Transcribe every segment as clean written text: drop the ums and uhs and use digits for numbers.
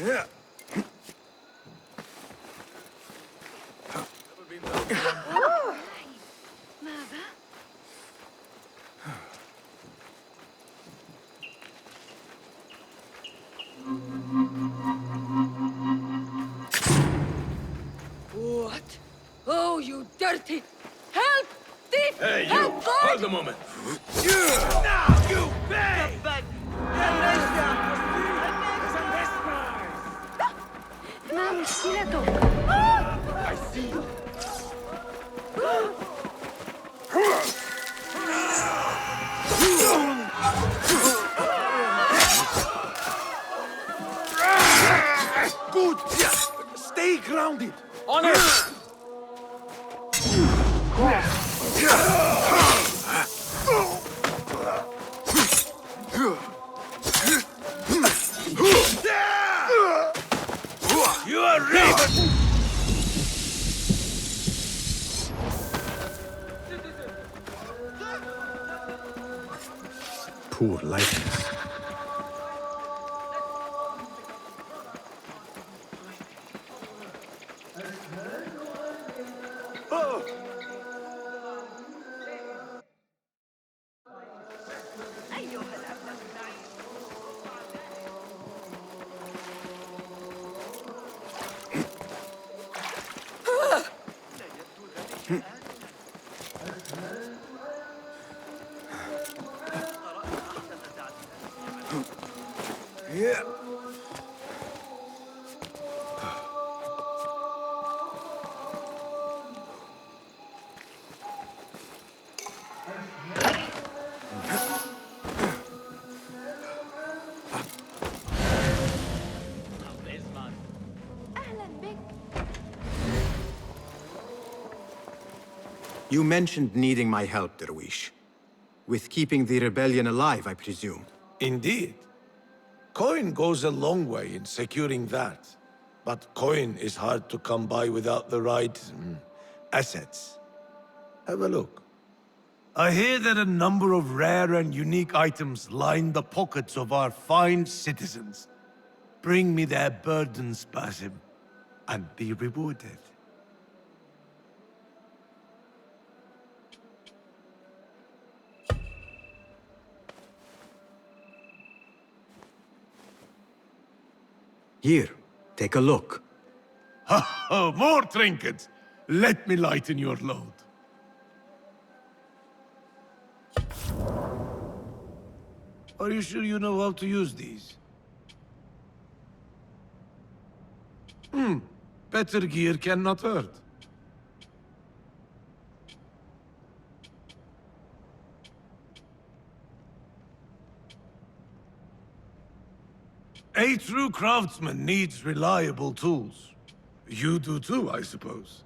ماذا؟ What? Oh, you dirty! Help! Thief! Hey, you! Help, God! Hold a moment! Now, you pay! ما مشكلتك؟ I see you! Good! Stay grounded! On it! You are Raven! Poor likeness. Yeah. أهلا بك. You mentioned needing my help, Derwish. With keeping the rebellion alive, I presume. Indeed. Coin goes a long way in securing that. But coin is hard to come by without the right assets. Have a look. I hear that a number of rare and unique items line the pockets of our fine citizens. Bring me their burdens, Basim, and be rewarded. Here, take a look. Oh, more trinkets! Let me lighten your load. Are you sure you know how to use these? Better gear cannot hurt. A true craftsman needs reliable tools. You do too, I suppose.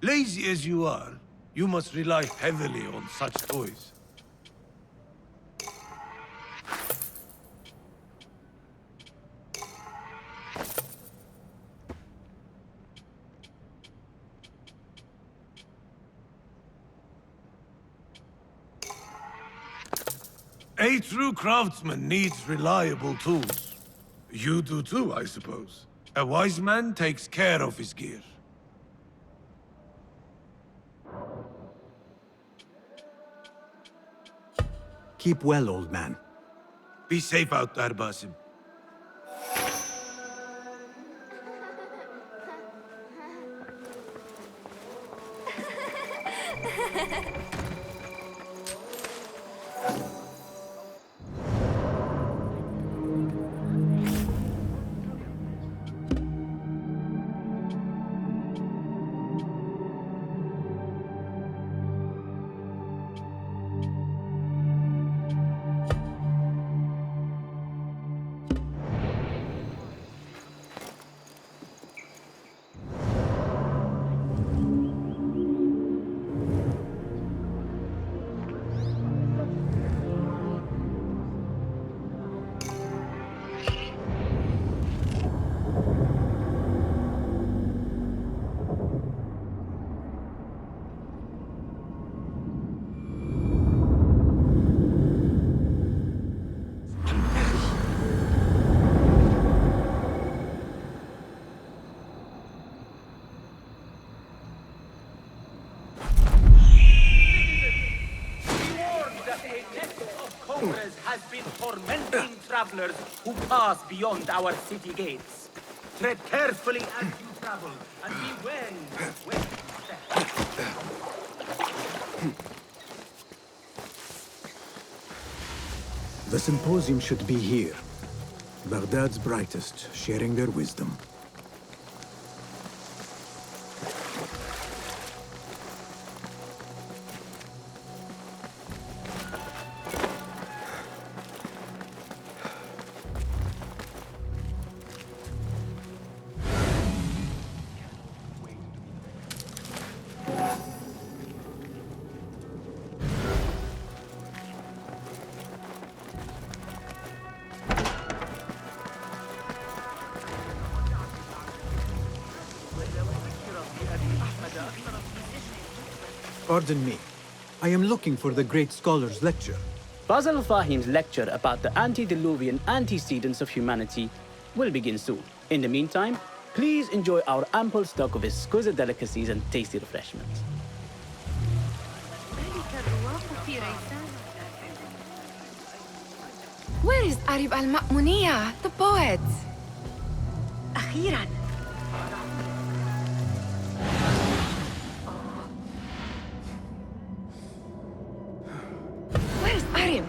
Lazy as you are, you must rely heavily on such toys. A true craftsman needs reliable tools. You do too, I suppose. A wise man takes care of his gear. Keep well, old man. Be safe out there, Basim. Cobras has been tormenting travelers who pass beyond our city gates. Tread carefully as you travel, and be wary when you step. The symposium should be here. Baghdad's brightest, sharing their wisdom. Pardon me. I am looking for the great scholar's lecture. Fazl Fahim's lecture about the antediluvian antecedents of humanity will begin soon. In the meantime, please enjoy our ample stock of exquisite delicacies and tasty refreshments. Where is Arib al-Ma'muniya, the poet? أخيراً. Where's Arib?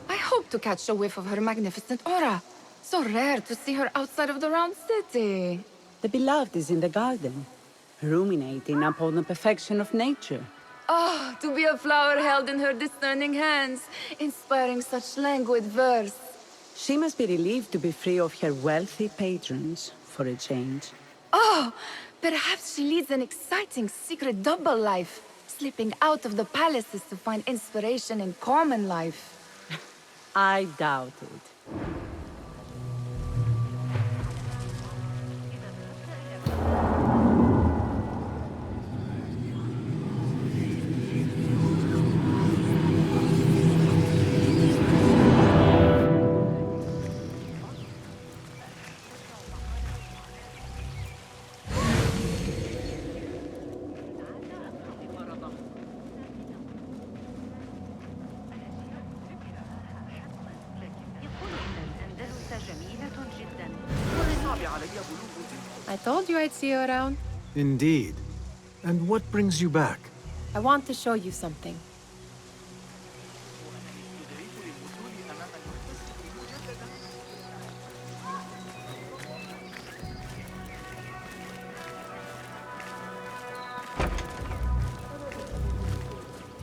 I hope to catch a whiff of her magnificent aura. So rare to see her outside of the round city. The beloved is in the garden, ruminating upon the perfection of nature. Ah, to be a flower held in her discerning hands, inspiring such languid verse. She must be relieved to be free of her wealthy patrons, for a change. Oh, perhaps she leads an exciting secret double life, slipping out of the palaces to find inspiration in common life. I doubt it. I told you I'd see you around. Indeed. And what brings you back? I want to show you something.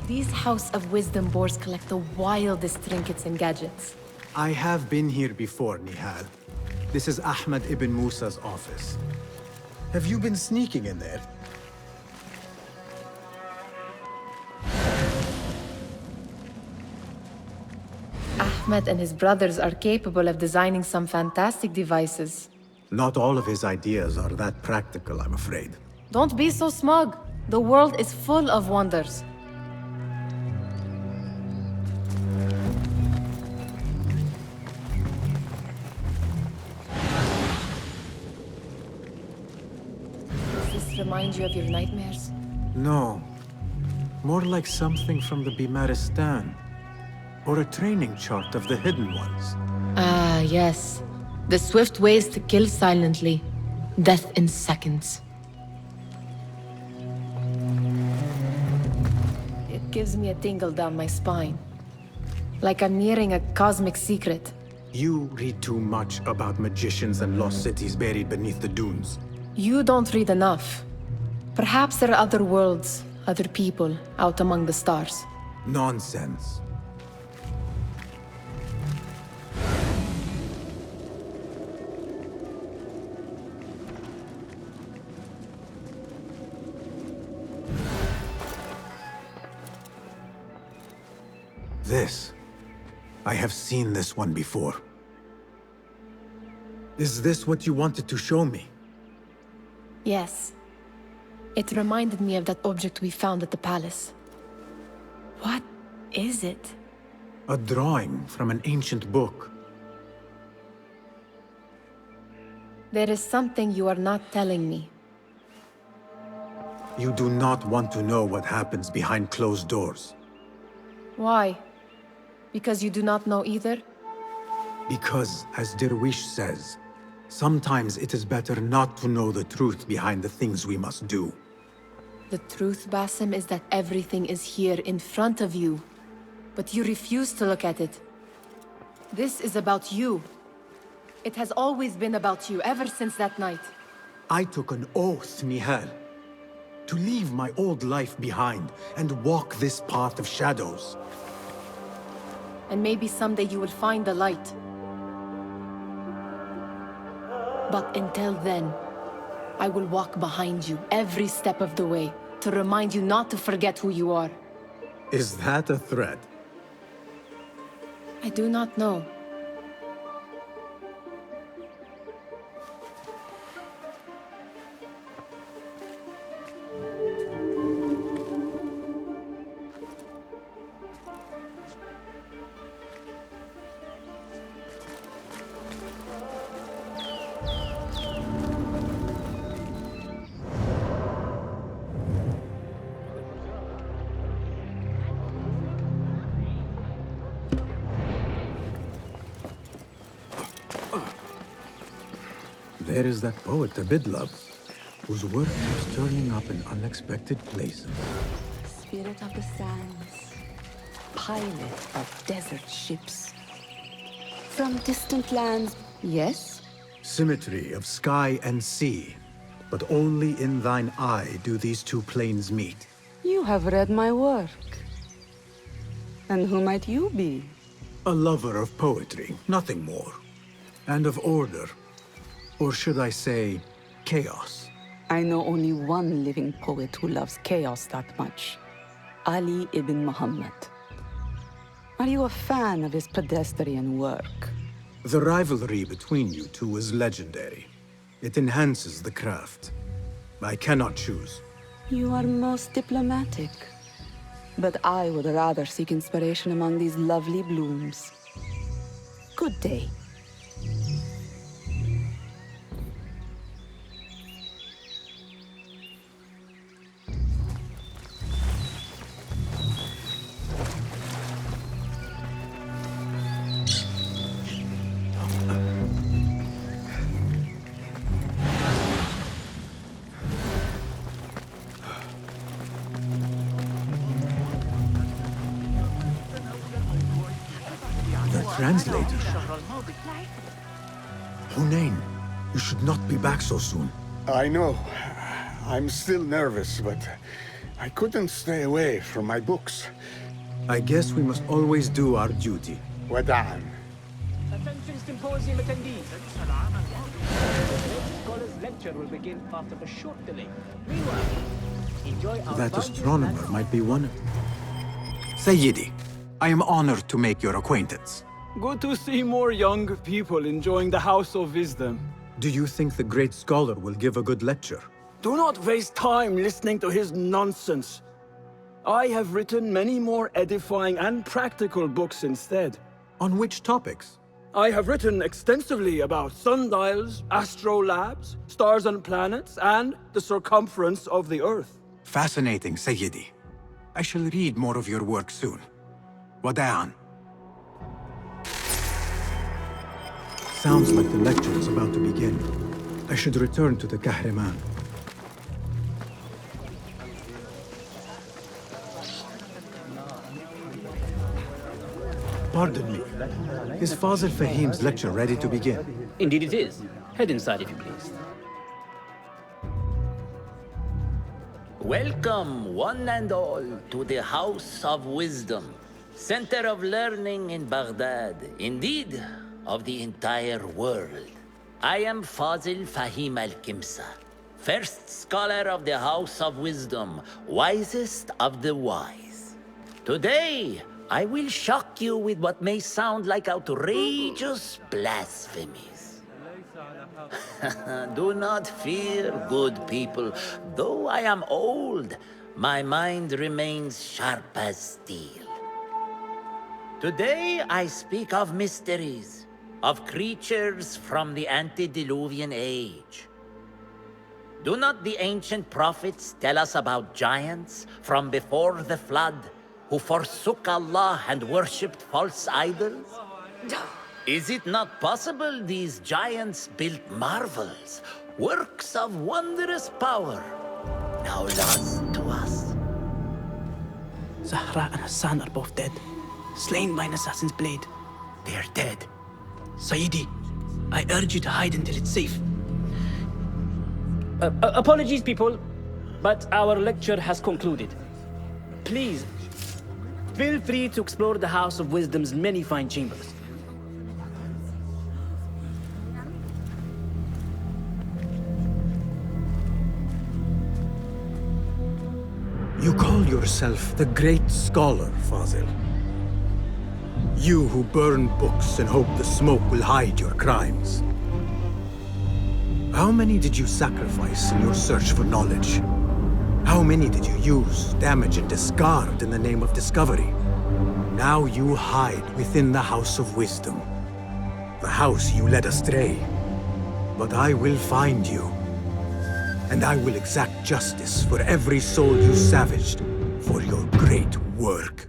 These House of Wisdom boars collect the wildest trinkets and gadgets. I have been here before, Nihal. This is Ahmed ibn Musa's office. Have you been sneaking in there? Ahmed and his brothers are capable of designing some fantastic devices. Not all of his ideas are that practical, I'm afraid. Don't be so smug. The world is full of wonders. Does this remind you of your nightmares? No. More like something from the Bimaristan. Or a training chart of the Hidden Ones. Ah, yes. The swift ways to kill silently. Death in seconds. It gives me a tingle down my spine. Like I'm nearing a cosmic secret. You read too much about magicians and lost cities buried beneath the dunes. You don't read enough. Perhaps there are other worlds, other people, out among the stars. Nonsense. This. I have seen this one before. Is this what you wanted to show me? Yes. It reminded me of that object we found at the palace. What is it? A drawing from an ancient book. There is something you are not telling me. You do not want to know what happens behind closed doors. Why? Because you do not know either? Because, as Derwish says, sometimes it is better not to know the truth behind the things we must do. The truth, Basim, is that everything is here in front of you. But you refuse to look at it. This is about you. It has always been about you, ever since that night. I took an oath, Nihal, to leave my old life behind and walk this path of shadows. And maybe someday you will find the light. But until then, I will walk behind you every step of the way to remind you not to forget who you are. Is that a threat? I do not know. There is that poet Abid loves, whose work keeps turning up in unexpected places. Spirit of the sands, pilot of desert ships. From distant lands, yes? Symmetry of sky and sea, but only in thine eye do these two planes meet. You have read my work. And who might you be? A lover of poetry, nothing more. And of order. Or should I say, chaos. I know only one living poet who loves chaos that much. Ali ibn Muhammad. Are you a fan of his pedestrian work? The rivalry between you two is legendary. It enhances the craft. I cannot choose. You are most diplomatic. But I would rather seek inspiration among these lovely blooms. Good day. Translator. Hunain, you should not be back so soon. I know. I'm still nervous, but I couldn't stay away from my books. I guess we must always do our duty. Wada'an. Attention symposium attendees. The scholar's lecture will begin after a short delay. Meanwhile, enjoy our That bounty astronomer and- might be one. Sayyidi, I am honored to make your acquaintance. Good to see more young people enjoying the House of Wisdom. Do you think the great scholar will give a good lecture? Do not waste time listening to his nonsense. I have written many more edifying and practical books instead. On which topics? I have written extensively about sundials, astrolabes, stars and planets, and the circumference of the Earth. Fascinating, Sayyidi. I shall read more of your work soon. Wada'an. Sounds like the lecture is about to begin. I should return to the Kahraman. Pardon me. Is Fazil Fahim's lecture ready to begin? Indeed it is. Head inside if you please. Welcome, one and all, to the House of Wisdom, center of learning in Baghdad, indeed, of the entire world. I am Fazil Fahim al-Kimsa, first scholar of the House of Wisdom, wisest of the wise. Today, I will shock you with what may sound like outrageous blasphemies. Do not fear, good people. Though I am old, my mind remains sharp as steel. Today I speak of mysteries, of creatures from the antediluvian age. Do not the ancient prophets tell us about giants from before the flood, who forsook Allah and worshipped false idols? Is it not possible these giants built marvels, works of wondrous power, now lost to us? Zahra and Hassan are both dead, slain by an assassin's blade. They are dead. Sayyidi, I urge you to hide until it's safe. Apologies, people, but our lecture has concluded. Please, feel free to explore the House of Wisdom's many fine chambers. You call yourself the great scholar, Fazil. You who burn books and hope the smoke will hide your crimes. How many did you sacrifice in your search for knowledge? How many did you use, damage, and discard in the name of discovery? Now you hide within the House of Wisdom. The house you led astray. But I will find you. And I will exact justice for every soul you savaged for your great work.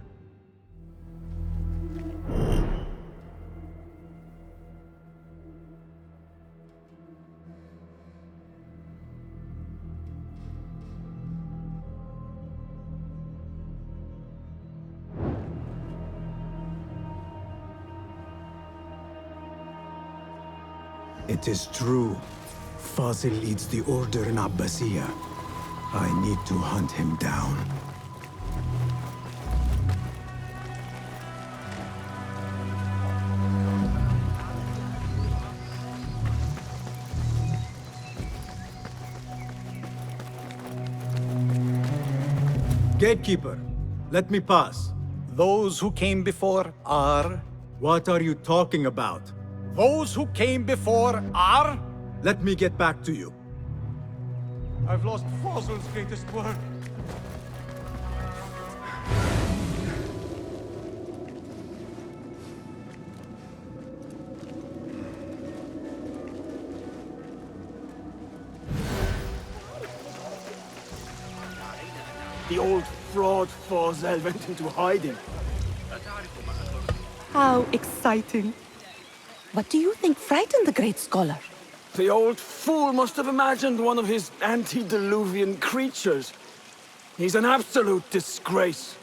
It is true. Fazil leads the order in Abbasiyah. I need to hunt him down. Gatekeeper, let me pass. Those who came before are... What are you talking about? Those who came before are... Let me get back to you. I've lost Fazil's greatest work. The old fraud Fazil went into hiding. How exciting. What do you think frightened the great scholar? The old fool must have imagined one of his antediluvian creatures. He's an absolute disgrace.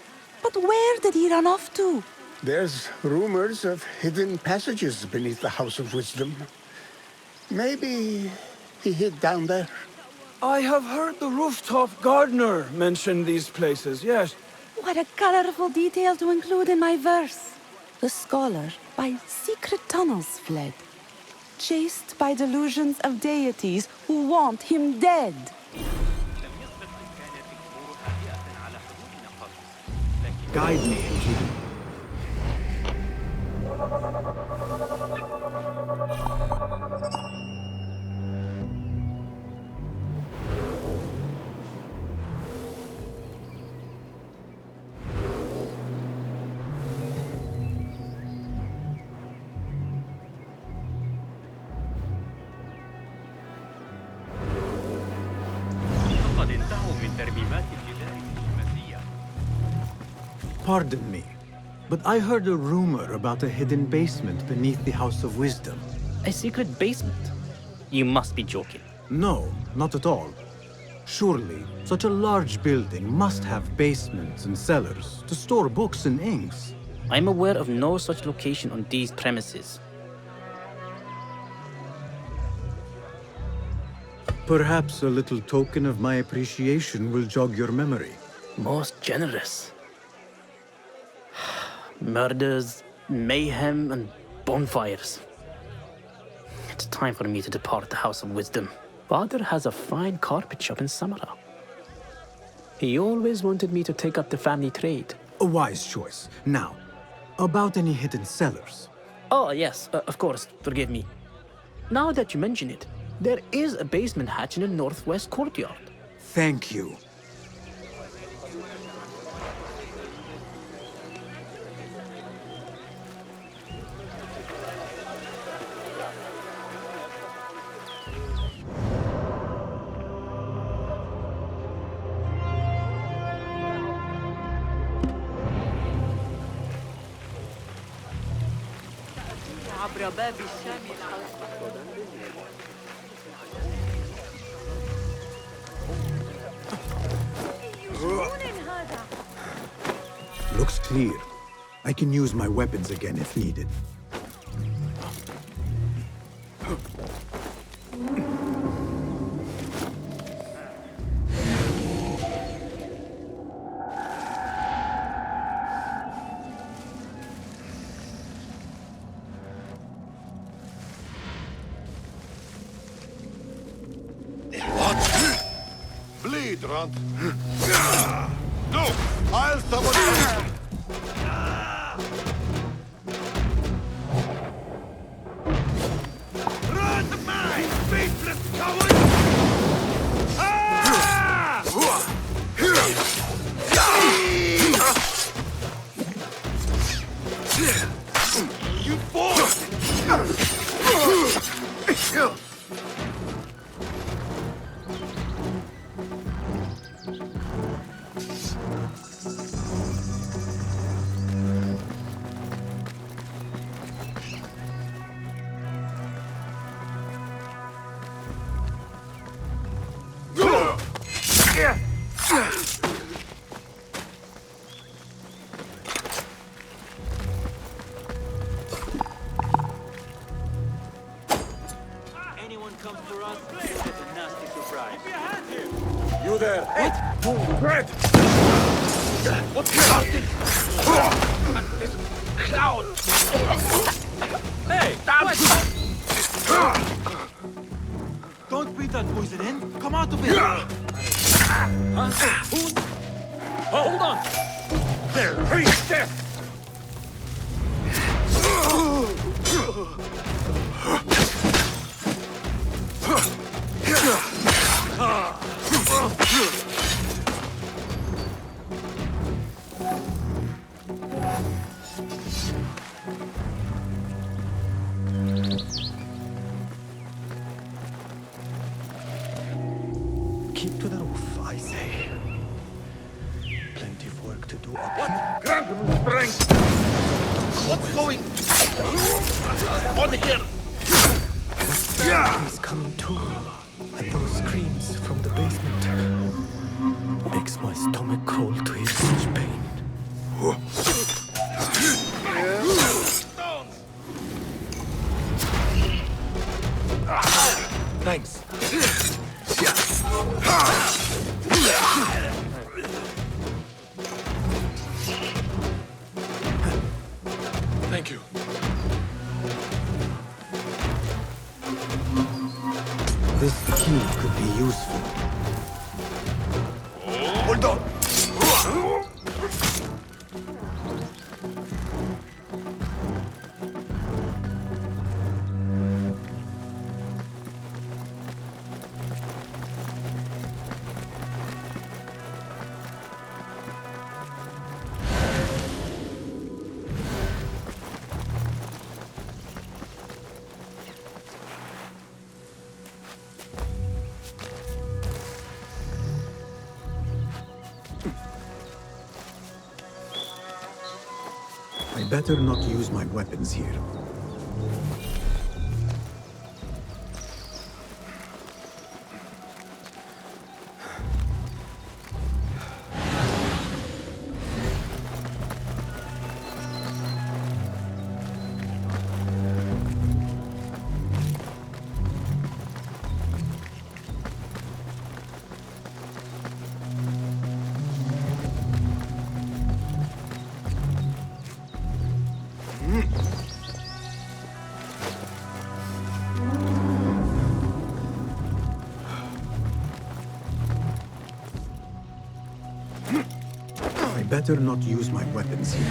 But where did he run off to? There's rumors of hidden passages beneath the House of Wisdom. Maybe he hid down there. I have heard the rooftop gardener mention these places, yes. What a colorful detail to include in my verse. The scholar by secret tunnels fled, chased by delusions of deities who want him dead. Guide me, Enkidu. Pardon me, but I heard a rumor about a hidden basement beneath the House of Wisdom. A secret basement? You must be joking. No, not at all. Surely, such a large building must have basements and cellars to store books and inks. I'm aware of no such location on these premises. Perhaps a little token of my appreciation will jog your memory. Most generous. Murders, mayhem, and bonfires. It's time for me to depart the House of Wisdom. Father has a fine carpet shop in Samara. He always wanted me to take up the family trade. A wise choice. Now, about any hidden cellars? Oh, yes, of course, forgive me. Now that you mention it, there is a basement hatch in the northwest courtyard. Thank you. Looks clear. I can use my weapons again if needed. Bleed, Runt. No! I'll summon you! Run, mine! Faithless coward! You fall! Anyone comes for us, we'll get a nasty surprise. Give me a hand here! You there! What? Red! What's happening? This cloud! Hey! Don't breathe that poison in! Come out of it! Huh? Who's... Oh, hold on! There! Hurry! There! Keep to the roof, I say. Plenty of work to do up here. Grant me strength! What's going on here? He's coming too. And those screams from the basement makes my stomach crawl to hear such pain. Thanks. Thank you. This key could be useful. Hold on. I better not use my weapons here. I better not use my weapons here.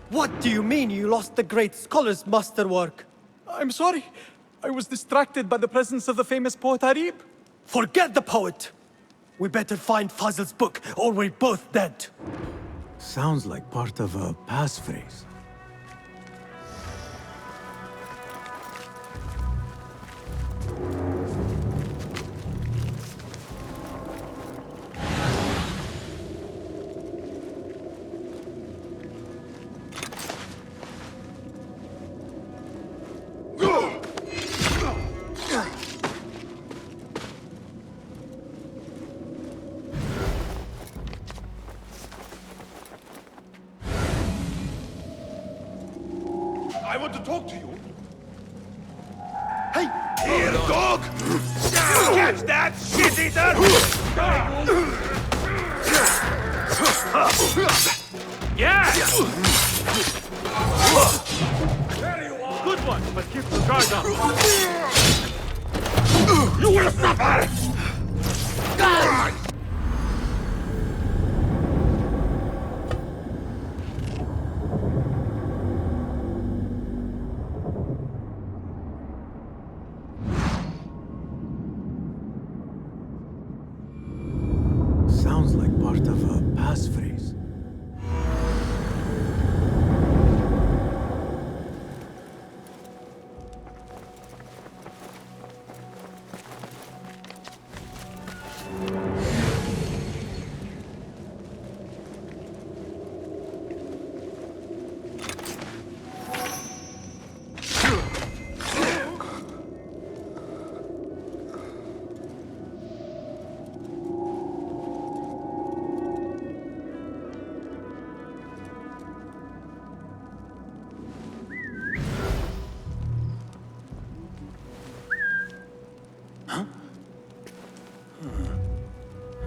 What do you mean you lost the great scholar's masterwork? I'm sorry. I was distracted by the presence of the famous poet Harib. Forget the poet! We better find Fazl's book, or we're both dead. Sounds like part of a passphrase. I want to talk to you. Hey! Here, dog! Catch that, shit-eater! Yeah! Good one, but keep the guard up. You will suffer! Sounds like part of a passphrase.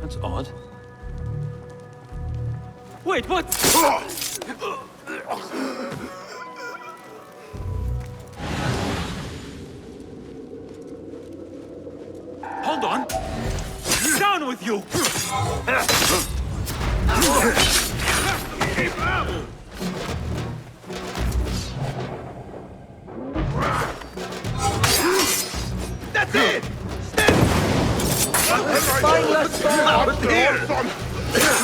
That's odd. Wait, what? Hold on! Down with you! That's it! Not here!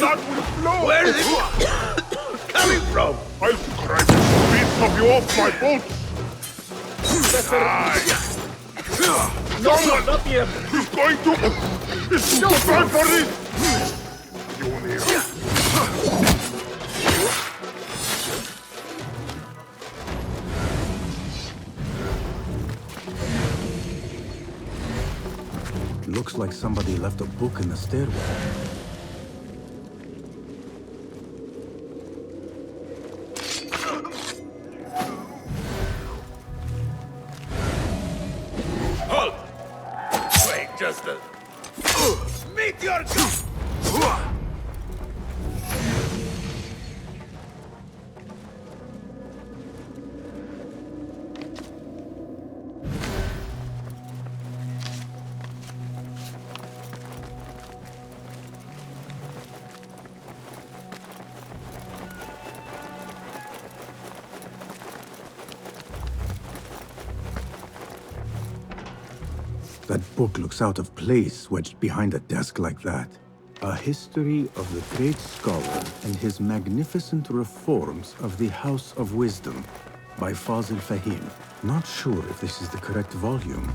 Not with flow! Where is it coming from? I'll scrape the bits of you off my boat. Someone Not here. is going to... It's too time for this! You here. Looks like somebody left a book in the stairwell. Halt! Wait, just a... Meet your gun! That book looks out of place wedged behind a desk like that. A history of the great scholar and his magnificent reforms of the House of Wisdom by Fazil Fahim. Not sure if this is the correct volume.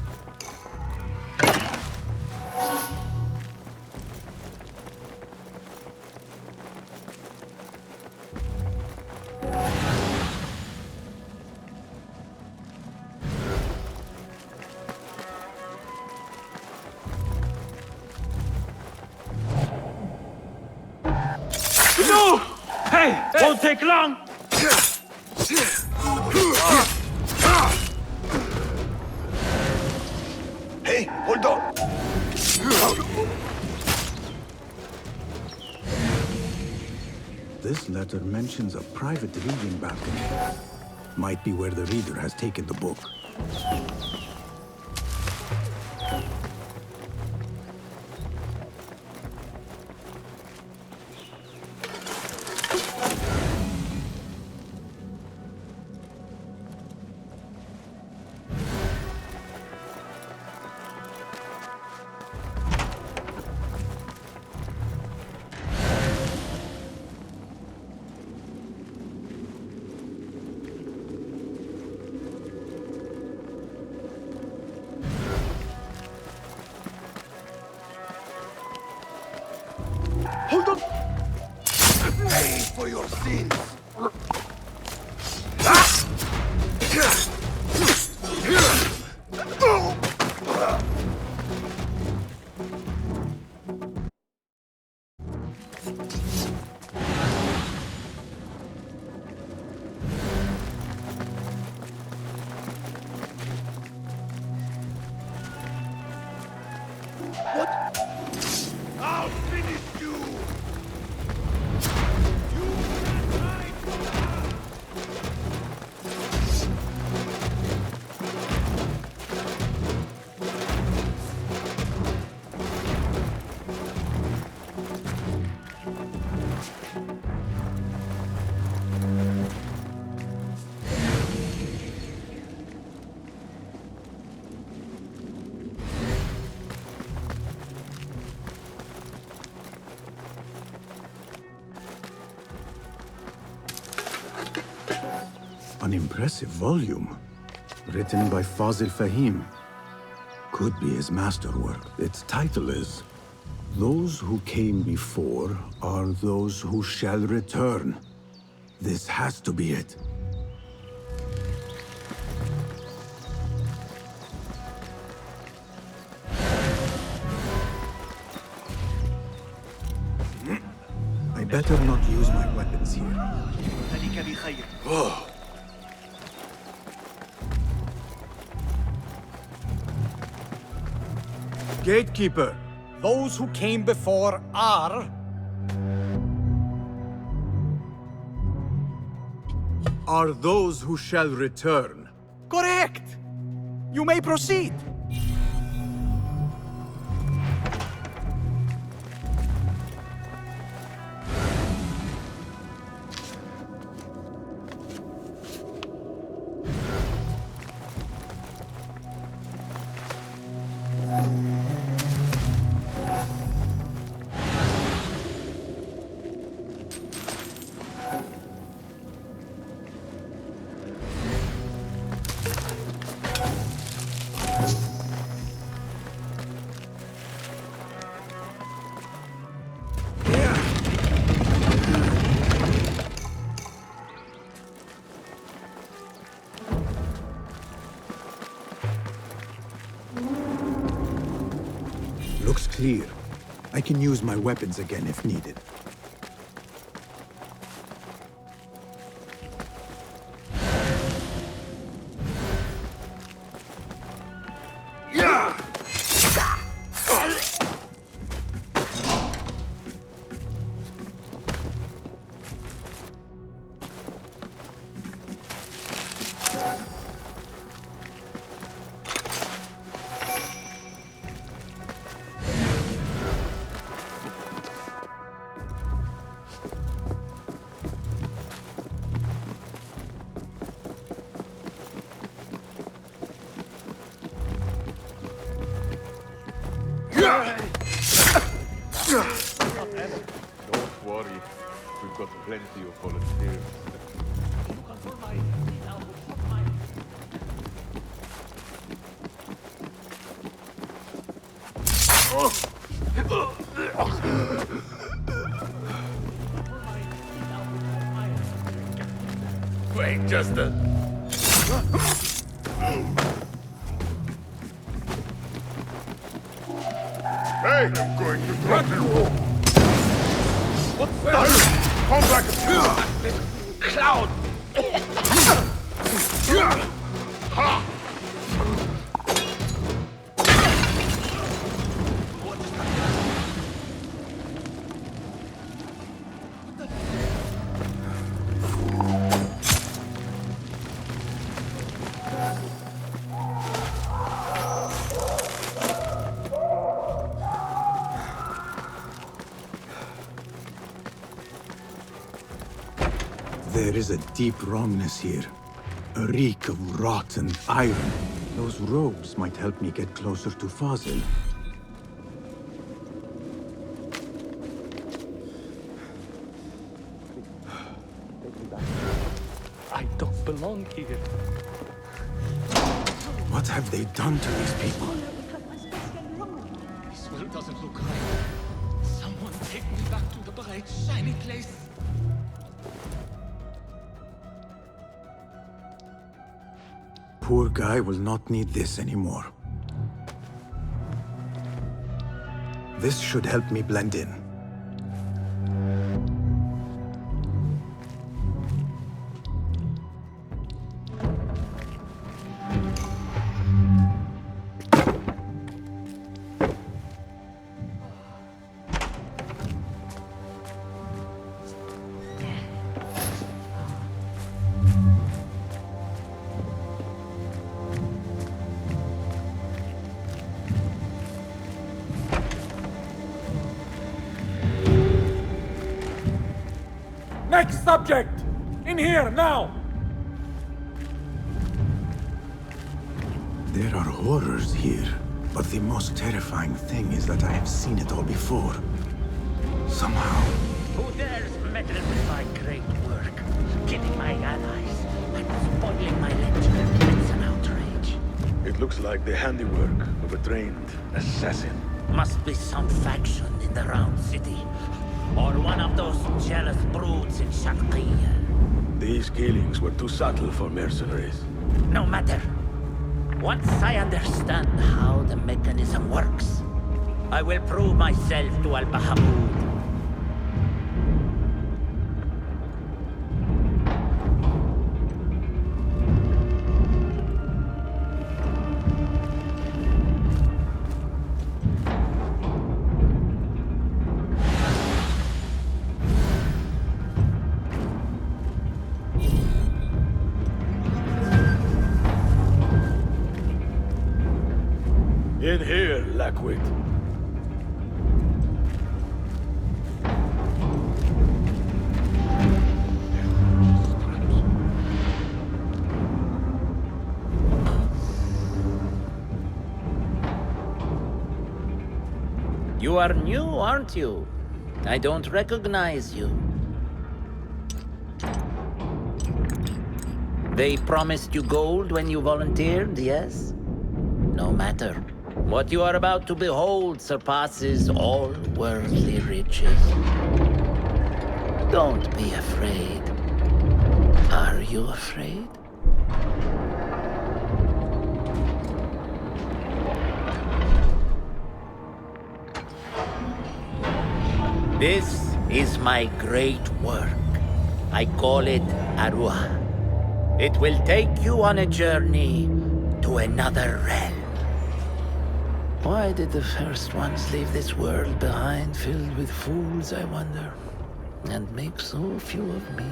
No! Hey, won't take long! Hey, hold on! This letter mentions a private reading balcony. Might be where the reader has taken the book. An impressive volume. Written by Fazil Fahim. Could be his masterwork. Its title is Those Who Came Before Are Those Who Shall Return. This has to be it. I better not use my weapons here. Oh. Gatekeeper, Those who came before are... those who shall return. Correct! You may proceed. Looks clear. I can use my weapons again if needed. Don't worry, we've got plenty of volunteers. Wait just a... Hey, I'm going to drop you! What's that? Come back! This cloud! Ha! There is a deep wrongness here. A reek of rotten iron. Those robes might help me get closer to Fazil. I don't belong here. What have they done to these people? This world doesn't look right. Someone take me back to the bright, shiny place. Poor guy will not need this anymore. This should help me blend in. Next subject! In here, now! There are horrors here, but the most terrifying thing is that I have seen it all before. Somehow. Who dares meddle with my great work, killing my allies, and looks like the handiwork of a trained assassin. Must be some faction in the Round City. Or one of those jealous broods in Sharqiyya. These killings were too subtle for mercenaries. No matter. Once I understand how the mechanism works, I will prove myself to Al-Bahamud. In here, Lackwit. You are new, aren't you? I don't recognize you. They promised you gold when you volunteered, yes? No matter. What you are about to behold surpasses all worldly riches. Don't be afraid. Are you afraid? This is my great work. I call it Arua. It will take you on a journey to another realm. Why did the first ones leave this world behind, filled with fools, I wonder, and make so few of me?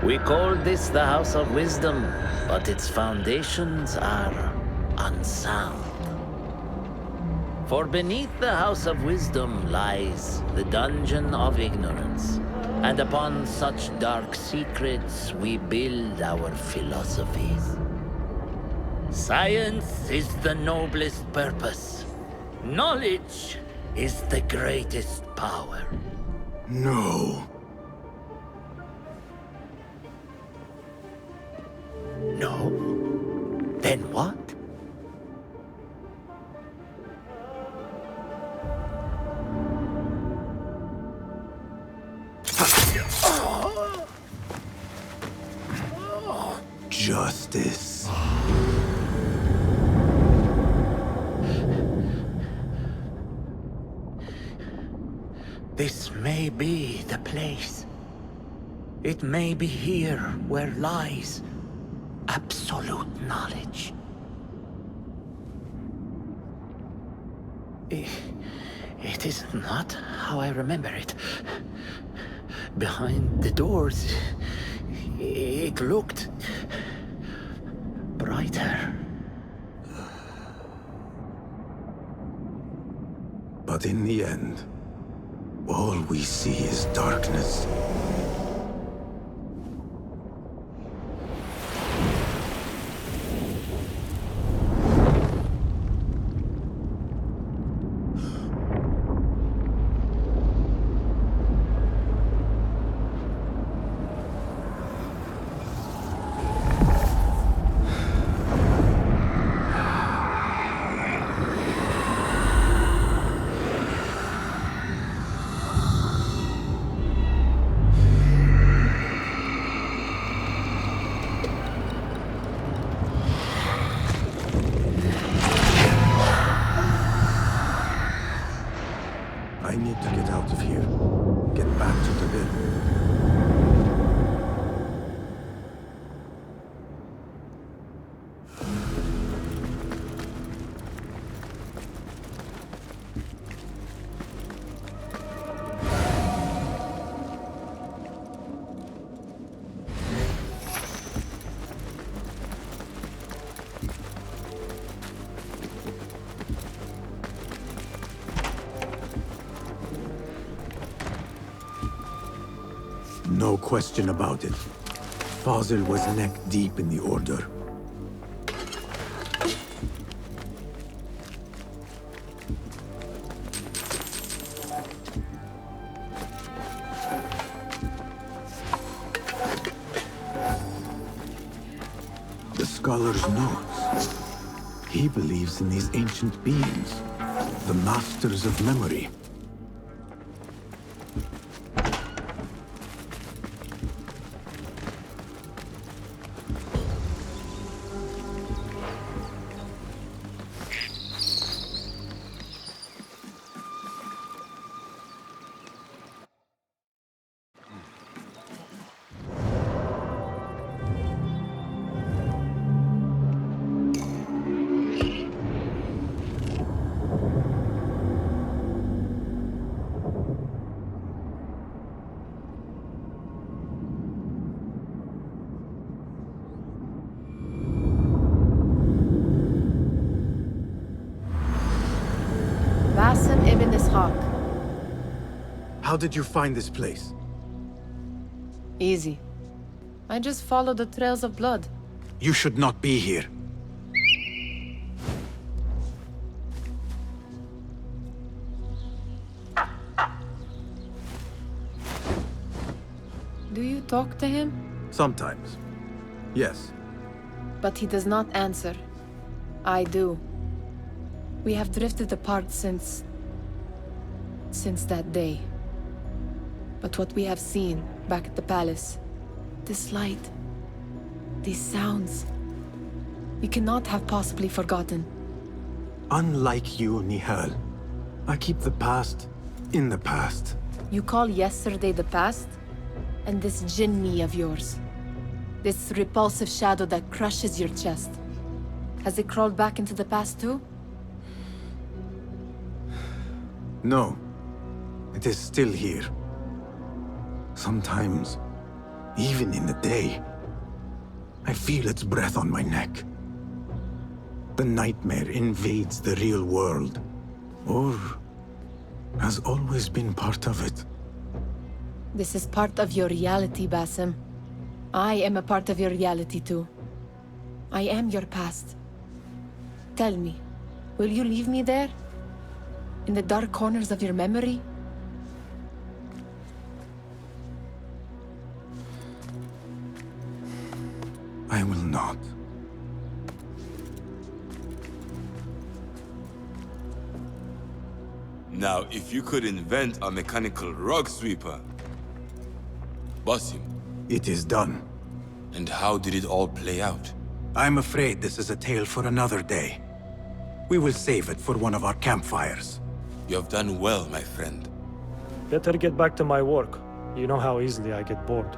We called this the House of Wisdom, but its foundations are unsound. For beneath the House of Wisdom lies the Dungeon of Ignorance, and upon such dark secrets we build our philosophies. Science is the noblest purpose. Knowledge is the greatest power. No. No? Then what? Justice. This may be the place. It may be here where lies absolute knowledge. It is not how I remember it. Behind the doors, it looked brighter. But in the end, all we see is darkness. I need to get out of here. Get back to the bin. No question about it. Fazil was neck deep in the Order. The scholar's notes. He believes in these ancient beings, the masters of memory. Basim ibn Ishaq. How did you find this place? Easy. I just followed the trails of blood. You should not be here. Do you talk to him? Sometimes. Yes. But he does not answer. I do. We have drifted apart since that day. But what we have seen back at the palace, this light, these sounds, we cannot have possibly forgotten. Unlike you, Nihal, I keep the past in the past. You call yesterday the past? And this jinni of yours, this repulsive shadow that crushes your chest, has it crawled back into the past too? No. It is still here. Sometimes, even in the day, I feel its breath on my neck. The nightmare invades the real world, or has always been part of it. This is part of your reality, Basim. I am a part of your reality too. I am your past. Tell me, will you leave me there? In the dark corners of your memory? I will not. Now, if you could invent a mechanical rug sweeper... Basim. It is done. And how did it all play out? I'm afraid this is a tale for another day. We will save it for one of our campfires. You have done well, my friend. Better get back to my work. You know how easily I get bored.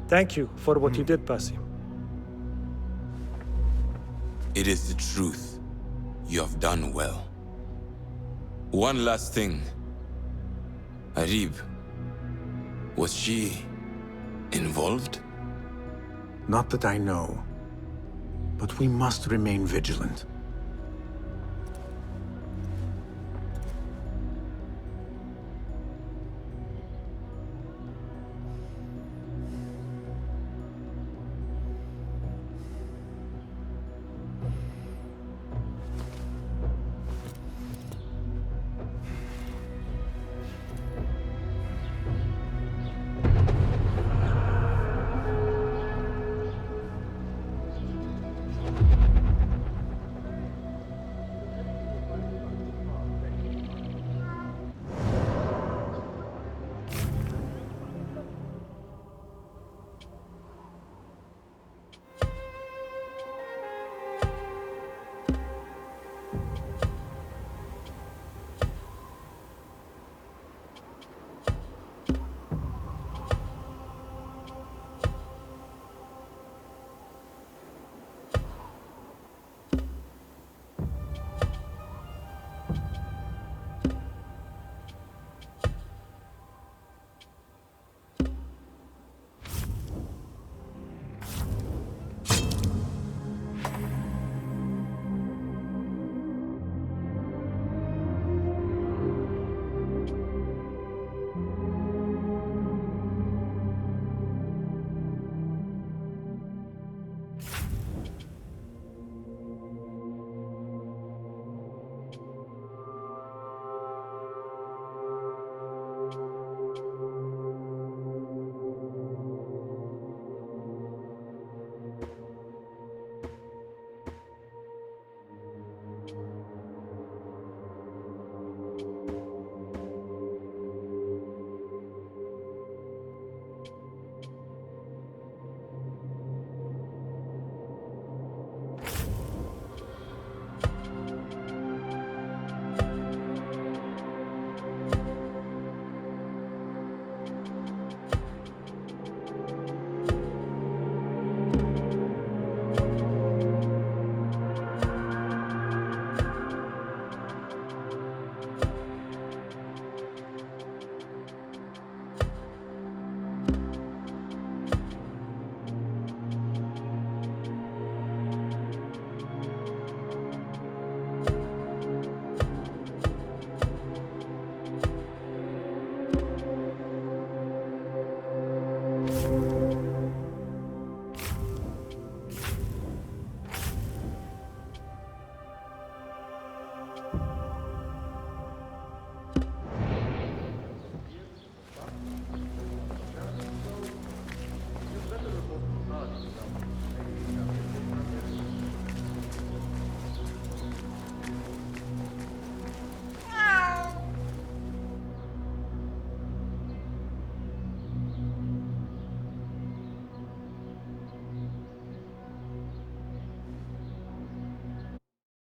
Thank you for what you did, Basim. It is the truth. You have done well. One last thing. Arib, was she involved? Not that I know. But we must remain vigilant.